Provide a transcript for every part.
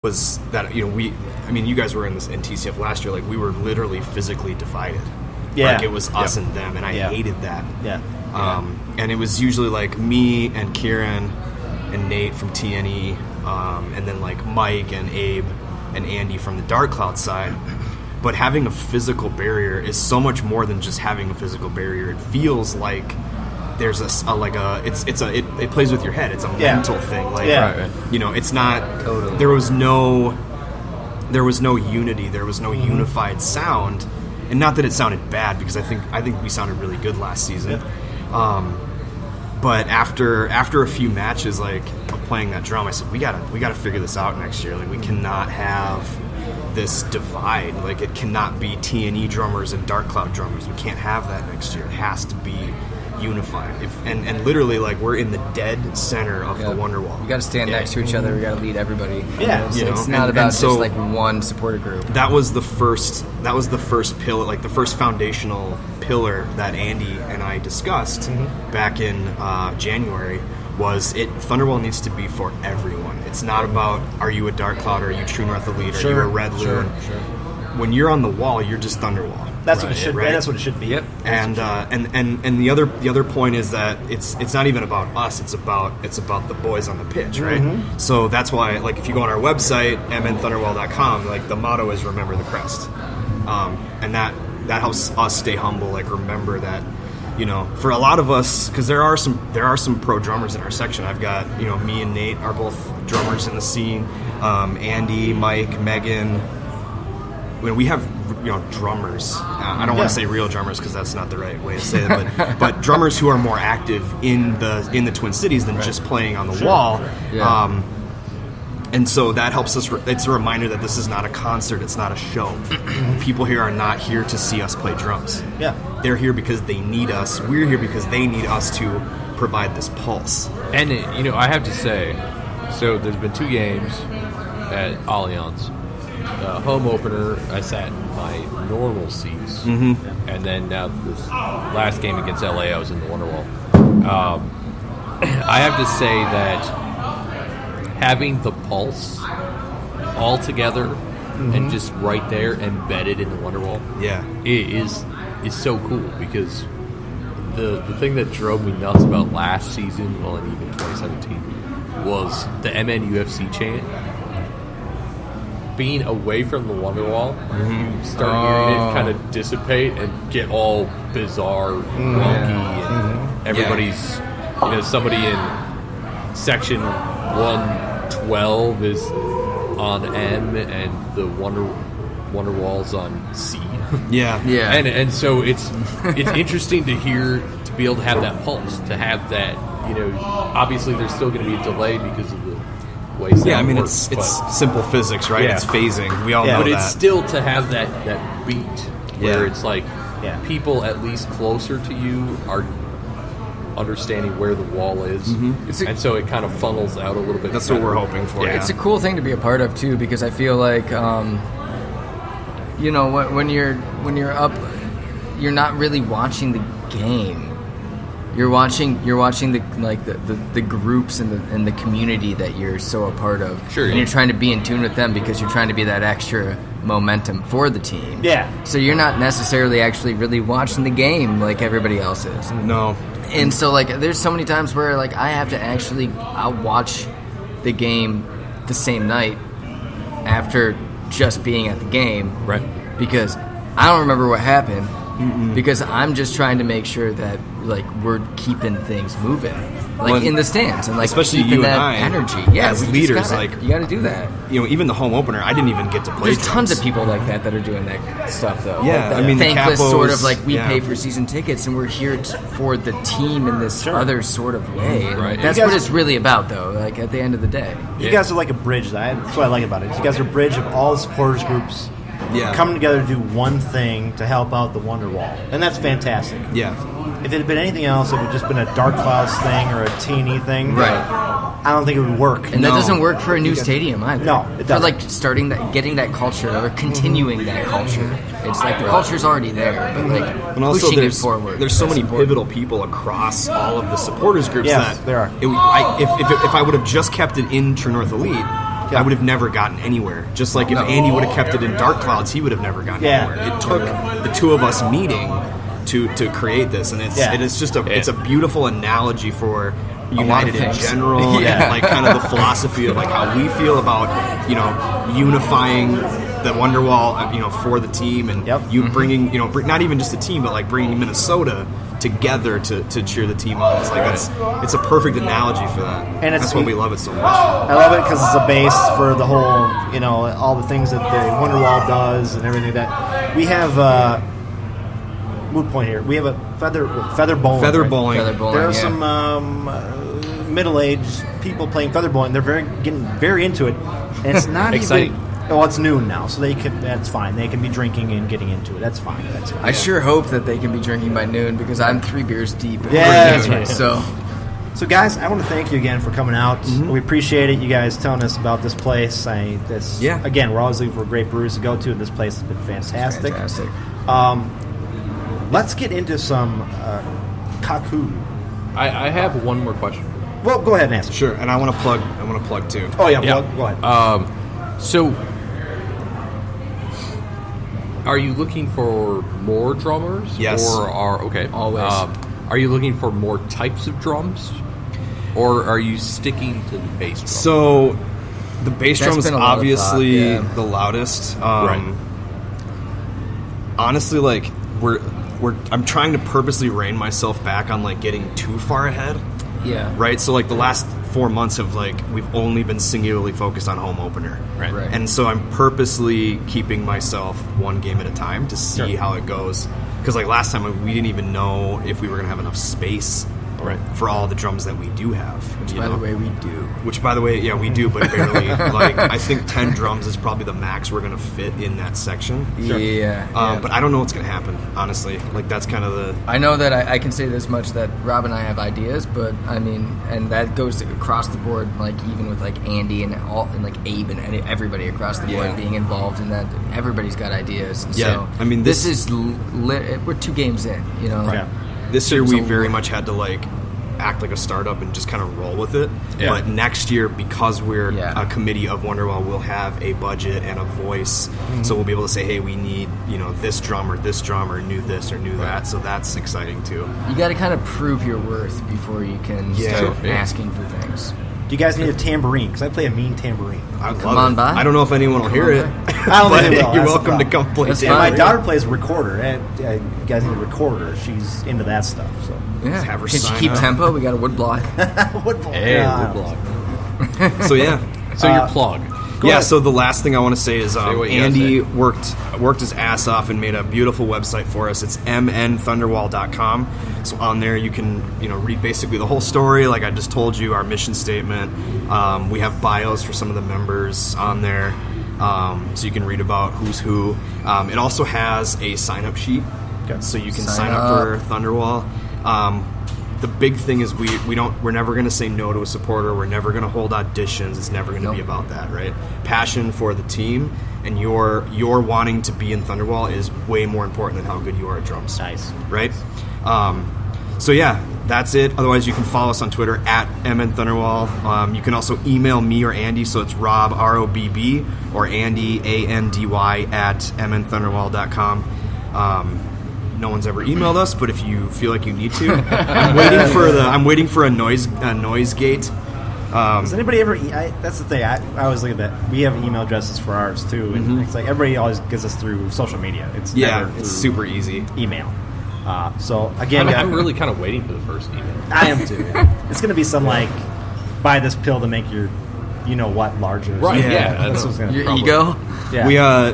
was that you guys were in TCF last year. Like, we were literally physically divided. Yeah, like it was us and them, and I hated that. Yeah. And it was usually like me and Kieran and Nate from TNE, and then like Mike and Abe and Andy from the Dark Cloud side. But having a physical barrier is so much more than just having a physical barrier. It feels like there's it plays with your head. It's a mental thing. Like, it's not totally. There was no unity. There was no unified sound, and not that it sounded bad, because I think we sounded really good last season. But after a few matches like of playing that drum, I said we gotta figure this out next year. Like, we cannot have this divide. Like, it cannot be TNE drummers and Dark Cloud drummers. We can't have that next year. It has to be unified. And literally, like, we're in the dead center of the Wonderwall. You got to stand next to each other. We got to lead everybody. Yeah, it's not about just like one supporter group. That was the first pillar, like the first foundational pillar that Andy and I discussed back in January. Thunderwall needs to be for everyone. It's not about, are you a Dark Cloud, or are you True North Elite, or are you a Red Loon? When you're on the wall, you're just Thunderwall. That's what it should be. That's what it should be. Yep. And the other point is that it's not even about us. It's about the boys on the pitch, right? So that's why, like, if you go on our website, mnthunderwall.com, like, the motto is "Remember the Crest," and that helps us stay humble. Like, remember that. For a lot of us, because there are some pro drummers in our section. I've got, me and Nate are both drummers in the scene. Andy, Mike, Megan. We have drummers. I don't want to say real drummers, because that's not the right way to say it. But drummers who are more active in the Twin Cities than just playing on the wall. Yeah. And so that helps us. It's a reminder that this is not a concert. It's not a show. People here are not here to see us play drums. Yeah. They're here because they need us. We're here because they need us to provide this pulse. And, I have to say, so there's been 2 games at Allianz. Home opener, I sat in my normal seats. And then now this last game against LA, I was in the Wonderwall. I have to say that having the pulse all together and just right there embedded in the Wonderwall, is so cool, because the thing that drove me nuts about last season, and even 2017, was the MNUFC chant. Being away from the Wonderwall, you start hearing it kind of dissipate and get all bizarre, wonky, and everybody's, somebody in section 112 is on M, and the Wonderwall's on C. Yeah. And so it's interesting to be able to have that pulse, to have that. Obviously there's still going to be a delay because of the way sound works, it's simple physics, right? It's phasing. We all know that. But it's still to have that beat where it's like people at least closer to you are understanding where the wall is, and so it kind of funnels out a little bit. That's what we're hoping for. Yeah. It's a cool thing to be a part of too, because I feel like when you're up, you're not really watching the game. You're watching the groups and the community that you're so a part of. Sure. And you're trying to be in tune with them, because you're trying to be that extra momentum for the team. Yeah. So you're not necessarily actually really watching the game like everybody else is. No. And so, like, there's so many times where, like, I'll watch the game the same night after just being at the game. Right. Because I don't remember what happened. Because I'm just trying to make sure that, like, we're keeping things moving, like, in the stands, and, like, especially keeping you that and I, energy. Yeah, as leaders, you got to do that. Even the home opener, I didn't even get to play. There's tons of people like that are doing that stuff, though. Yeah, like thankless the capos, sort of, like, we pay for season tickets and we're here for the team in this other sort of way. Right. That's what it's really about, though. Like, at the end of the day, you guys are like a bridge. That's what I like about it. You guys are a bridge of all the supporters groups. Coming together to do one thing to help out the Wonderwall. And that's fantastic. Yeah. If it had been anything else, it would have just been a Dark Clouds thing or a TNE thing. Right. I don't think it would work. And that doesn't work for a new stadium either. No, it doesn't. For, like, getting that culture or continuing that culture. It's like the culture's already there, but, like, and also pushing it forward. There's so many pivotal people across all of the supporters groups that there are. If I would have just kept it in True North Elite, I would have never gotten anywhere. Just like if Andy would have kept it in Dark Clouds, he would have never gotten anywhere. It took the two of us meeting to create this, and it's just it's a beautiful analogy for United in general, and like kind of the philosophy of like how we feel about unifying the Wonderwall, for the team, and bringing not even just the team, but like bringing Minnesota together to cheer the team on. It's like it's a perfect analogy for that, and that's why we love it so much. I love it because it's a base for the whole, all the things that the Wonderwall does and everything that we have. Moot point here. We have a feather bowling. Feather bowling. There are some middle-aged people playing feather bowling. They're getting very into it, and it's not exciting. Well, it's noon now, so that's fine. They can be drinking and getting into it. That's fine. I sure hope that they can be drinking by noon because I'm 3 beers deep. Yeah, that's right. So guys, I want to thank you again for coming out. We appreciate it. You guys telling us about this place. Again, we're always looking for great brews to go to, and this place has been fantastic. Let's get into some Kaku. I have one more question. Well, go ahead and answer. Sure, and I want to plug too. Oh yeah. Go ahead. So, are you looking for more drummers? Yes. Or always. Um, Are you looking for more types of drums, or are you sticking to the bass drum? So, the bass drum is been a lot of obviously thought, the loudest. Right. Honestly, like I'm trying to purposely rein myself back on like getting too far ahead. yeah. Right. So like the last 4 months have we've only been singularly focused on home opener. Right. And so I'm purposely keeping myself one game at a time to see how it goes. Because like last time we didn't even know if we were gonna have enough space for all the drums that we do have. Which, by the way, we do. Which, by the way, yeah, we do, but barely. Like, I think 10 drums is probably the max we're going to fit in that section. Yeah. But I don't know what's going to happen, honestly. Like, that's kind of the... I know that I can say this much, that Rob and I have ideas, but, I mean, and that goes across the board, like, even with, like, Andy and like Abe and everybody across the board being involved in that. Everybody's got ideas. Yeah. So I mean, this is... we're 2 games in, Right. This year we very much had to like act like a startup and just kind of roll with it. Yeah. But next year, because we're a committee of Wonderwall, we'll have a budget and a voice. Mm-hmm. So we'll be able to say, hey, we need this drummer, knew this or knew that. So that's exciting too. You got to kind of prove your worth before you can start asking for things. Do you guys need a tambourine? Because I play a mean tambourine. Come on by. I don't know if anyone will hear it. I don't think they will. You're welcome to come play. My daughter plays recorder. You guys need a recorder. She's into that stuff. So yeah. Have her Can she sign keep up. tempo? We got a wood block. wood block. Hey, wood block. So yeah. So your plug. Yeah, so the last thing I want to say is Andy say. worked his ass off and made a beautiful website for us. It's mnthunderwall.com. So on there you can read basically the whole story, like I just told you, our mission statement. We have bios for some of the members on there, so you can read about who's who. It also has a sign-up sheet, so you can sign up for Thunderwall. The big thing is we're never going to say no to a supporter. We're never going to hold auditions. It's never going to be about that, right? Passion for the team and your wanting to be in Thunderwall is way more important than how good you are at drums. Nice. Right? So yeah, that's it. Otherwise, you can follow us on Twitter at MNThunderwall. You can also email me or Andy, so it's Rob, R-O-B-B, or Andy, A-N-D-Y, at MNThunderwall.com. No one's ever emailed us, but if you feel like you need to, I'm waiting for a noise gate. Does anybody ever? That's the thing. I always look at that. We have email addresses for ours too, and it's like everybody always gets us through social media. It's it's super easy. Email. So again, I'm really kind of waiting for the first email. I am too. It's going to be some like, buy this pill to make your, larger. Right. Yeah. That's what's going to Your ego. Yeah. Ego.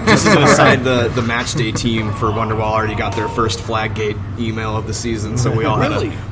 Just as an aside, the match day team for Wonderwall already got their first Flaggate email of the season, so we all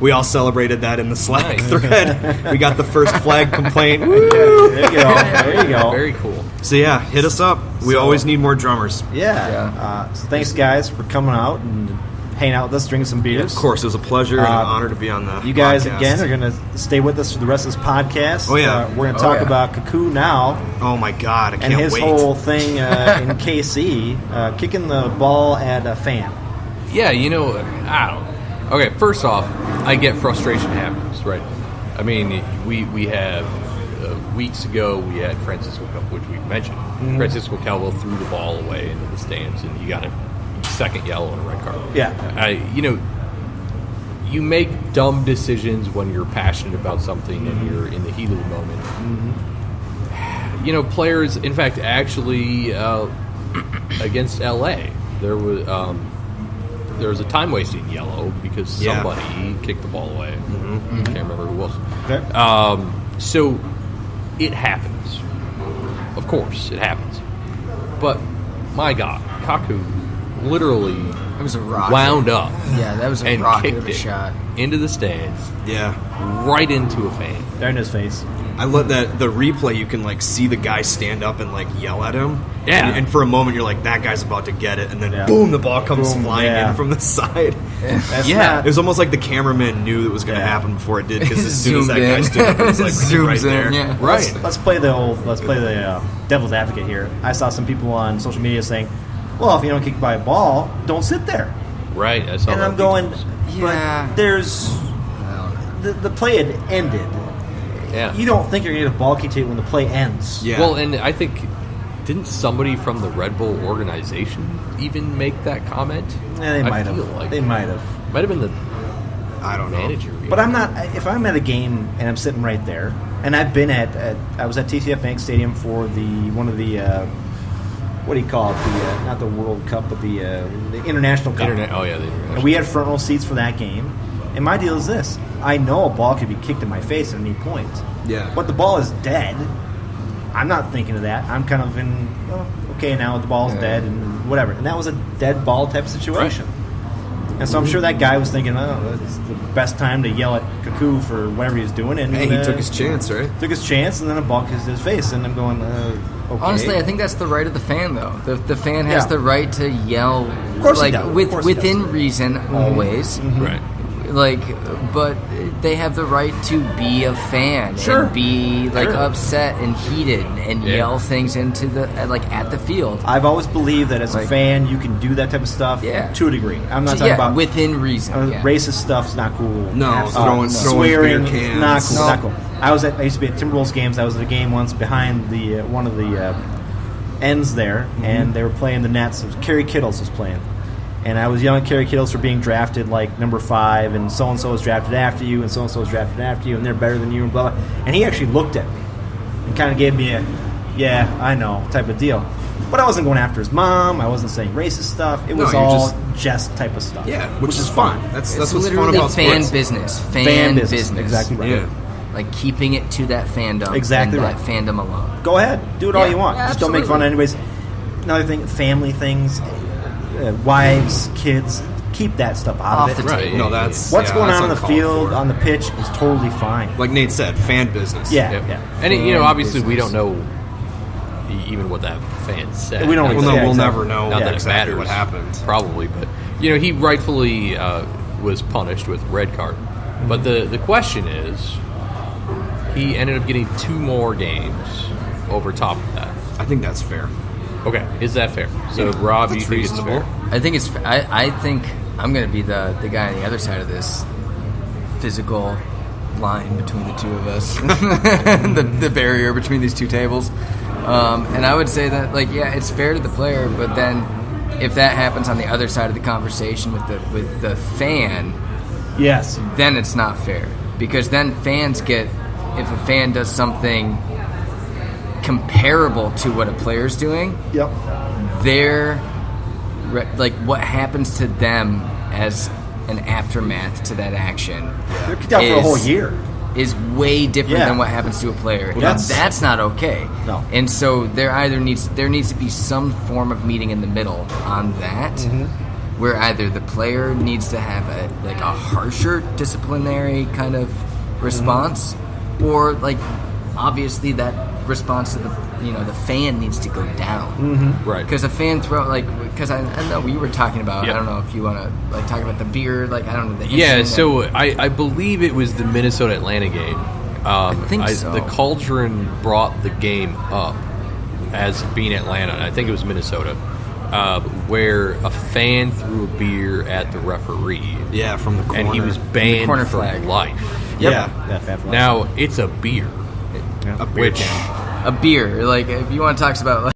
we all celebrated that in the Slack thread. We got the first flag complaint. Woo! There you go. Very cool. So yeah, hit us up. We always need more drummers. Yeah. So thanks guys for coming out and hanging out with us, drinking some beers. Of course, it was a pleasure and an honor to be on the You guys, podcast. again, are going to stay with us for the rest of this podcast. Oh, yeah. We're going to talk about Kaku now. Oh, my God. I can't wait. And his wait. whole thing in KC, kicking the ball at a fan. Yeah, I don't. Okay, first off, I get frustration happens, right? I mean, we have weeks ago, we had Francisco, which we mentioned. Francisco Calvo threw the ball away into the stands, and he got a second yellow and a red card. Yeah. You make dumb decisions when you're passionate about something and you're in the heat of the moment. Players, in fact, actually, against LA, there was a time-wasting yellow because somebody kicked the ball away. I can't remember who was. Okay. So it happens. Of course, it happens. But, my God, Kaku literally It was a rocket. wound up. Yeah, that was a and rocket kicked of a it shot. into the stands, Yeah. right into a fan. There in his face. I love that the replay. You can see the guy stand up and yell at him. Yeah. And for a moment, you're like, that guy's about to get it, and then Yeah. boom, the ball comes Boom, flying yeah. in from the side. That's Yeah. not- It was almost like the cameraman knew that was going to happen before it did, because as soon as that Zoomed guy in. stood up, it was right Zooms in, there. yeah. Right. Let's play the devil's advocate here. I saw some people on social media saying, "Well, if you don't kick by a ball, don't sit there." Right. I saw And that I'm going, Yeah. but there's the play had ended. Yeah. You don't think you're going to get a ball kick to you when the play ends. Yeah. Well, and I think, didn't somebody from the Red Bull organization even make that comment? Yeah, they I might feel have. like They might have. might have been the I don't know. manager. But I'm not. If I'm at a game and I'm sitting right there, and I've been I was at TCF Bank Stadium for one of the what do you call it? The not the World Cup, but the International Cup. Internet. Oh yeah, the internet. And we had front row seats for that game. And my deal is this: I know a ball could be kicked in my face at any point. Yeah. But the ball is dead. I'm not thinking of that. I'm kind of in, okay, now the ball's dead and whatever. And that was a dead ball type situation. And so I'm sure that guy was thinking, it's the best time to yell at Kaku for whatever he was doing. And Hey, he took his chance, right? Took his chance, and then a ball kissed his face. And I'm going, okay. Honestly, I think that's the right of the fan, though. The fan has the right to yell, Of course he does. Of course he within does. reason, always. Right. But they have the right to be a fan Sure. and be Sure. upset and heated and yell things into the at the field. I've always believed that as a Like- fan, you can do that type of stuff to a degree. I'm not talking about within reason. racist stuff's not cool. No, throwing swearing, beer cans. not cool. No. Not cool. I used to be at Timberwolves games. I was at a game once behind the one of the ends there, and they were playing the Nets. It was Kerry Kittles was playing, and I was yelling at Kerry Kittles for being drafted number 5, and so was drafted after you, and so was drafted after you, and they're better than you, and blah blah. And he actually looked at me and kind of gave me a, yeah, I know type of deal. But I wasn't going after his mom. I wasn't saying racist stuff. It was you're all jest type of stuff. Yeah, which is fun. That's It's what's fun literally about fan sports. business. Fan business. Exactly right. Yeah. Keeping it to that fandom. Exactly and right. that fandom alone. Go ahead, do it all Yeah, you want. yeah, Just don't make fun of anybody's. Another thing, family things, wives, kids. Keep that stuff out Off of it. the table. No, that's What's going that's on the uncalled field, for. on the pitch, is totally fine. Like Nate said, fan business. Yeah, Yep. yeah. And obviously we business. don't know even what that fan said. We don't Not know. that- Yeah, We'll exactly. never know Not that it exactly matters. what happened. Probably, but he rightfully was punished with red card. But the question is, he ended up getting 2 more games over top of that. I think that's fair. Okay, is that fair? So, Rob, you That's think it's reasonable. fair? I think it's. I think I'm going to be the guy on the other side of this physical line between the two of us, the barrier between these two tables. And I would say that, it's fair to the player, but then if that happens on the other side of the conversation with the fan, Yes. then it's not fair, because then fans get, if a fan does something comparable to what a player's doing, Yep. what happens to them as an aftermath to that action They're kicked out for a whole year. is way different Yeah. than what happens to a player. Well, That's not okay. No. And so there needs to be some form of meeting in the middle on that, where either the player needs to have a harsher disciplinary kind of response, or obviously that response to the fan needs to go down. Right. Because a fan because I know we were talking about. Yep. I don't know if you want to talk about the beer. I don't know. The Yeah, incident so I believe it was the Minnesota-Atlanta game. I think so. The Cauldron brought the game up as being Atlanta. I think it was Minnesota, where a fan threw a beer at the referee. Yeah, from the corner. And he was banned corner for flag. life. Yeah. Yeah, bad for life. Now, it's a beer. a beer Which- can. A beer, like if you want to talk about